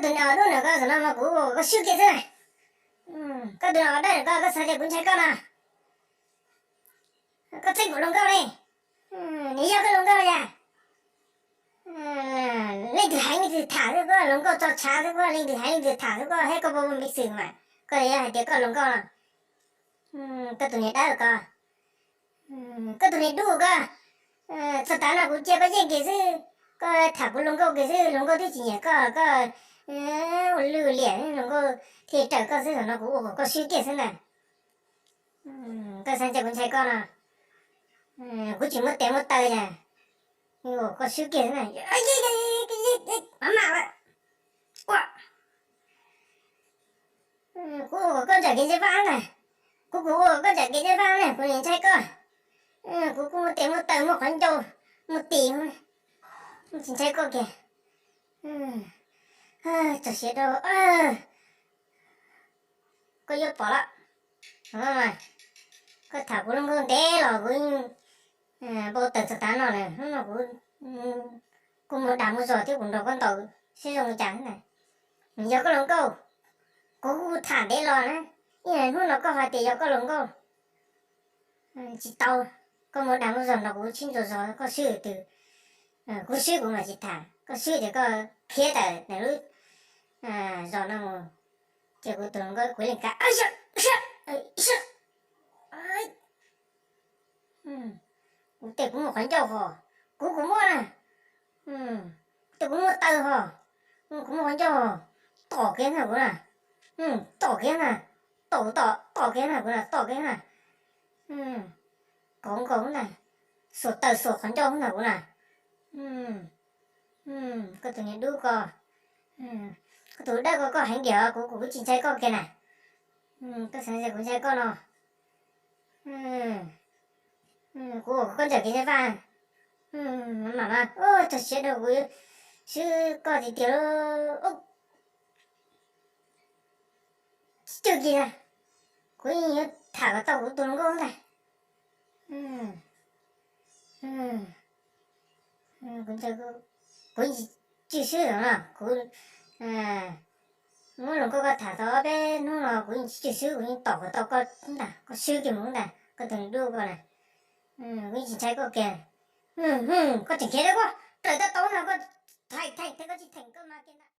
cái tụi nào đó là cái nó mà cũng có siêu kia thế này. Cái tụi nào đây là cái sao để cũng chạy con à. Cái thích của lồng câu này. Ní ra cái lồng câu ra. Lên từ hai thì thả thôi có lồng câu cho chả thôi có lên từ hai thì thả thôi có hết có bao nhiêu sự mà. Cái này để có lồng câu là. Cái tụi này đã được à. Cái tụi này đủ cả. Thật ta là cũng chưa có gì cái gì. Cái thả của lồng câu cái gì lồng câu thì chỉ nhỉ có lừa liền lồng câu thì trở có gì nó cũng có suy kia thế này. Cái sang chạy cũng chạy con à. Cũng chỉ mất tiền mất tay nha. Nhưng mà có suy kia thế này. Cái gì má mạo ạ. Cô có chạy cái dây vang này. Cô có chạy cái dây vang này. Cô nhìn chạy cơ. Cô có một tiền mất tay một khoản châu. Một tỷ thôi. Chính chạy cơ kìa. Trời xế đâu. Có yếu bỏ lắm. Đúng không này. Có thả của lông gương té là cũng bộ tật thật tán này. Nó cũng một đám một giỏ thì cũng đâu con tàu sử dụng chẳng này. Mình giờ có lông câu. Cô thả té lò này. Nhưng mà lúc nó có phải té giờ có lông câu. Chỉ tàu. Có một đám một giỏ nó cũng chín rồi có sư từ. Có sư cũng là chỉ thả. Có sư thì có phía tại này lúc. Giỏ nó một. Thì cô tưởng có quý lên cả. Tôi cũng một khoản châu hò. Cô cũng mua nè. Tôi cũng mua tờ hò. Cũng một khoản châu hò. Tỏ cái nào cũng nè. Tỏ cái nè. Tỏ cái nào cũng nè. Tỏ cái nè. Cũng nè. Sổ tờ sổ khoản châu nào cũng nè. Có tụi này đu co. Có tụi đây có hành điều của chính trái con kia này. Tôi sáng giờ cũng trái con rồi. Cô con trở cái trái vàng. Mà thật sự đâu có chứ có gì tiểu chưa kìa. Cô ý thả cái tàu của tôi nó không này. Cũng chờ cô ý chưa sửa rồi nào. Cô mỗi lần cô có thả tàu bé nó là cô ý chưa sửa cô ý tỏ cái tàu có sửa kìa muốn này. Có từng đưa cô này. Cô ý chỉ trái cô kìa. Có chỉnh kia đấy quá. Trời ta tấu nào có thành có chỉ thành cơ mà kia.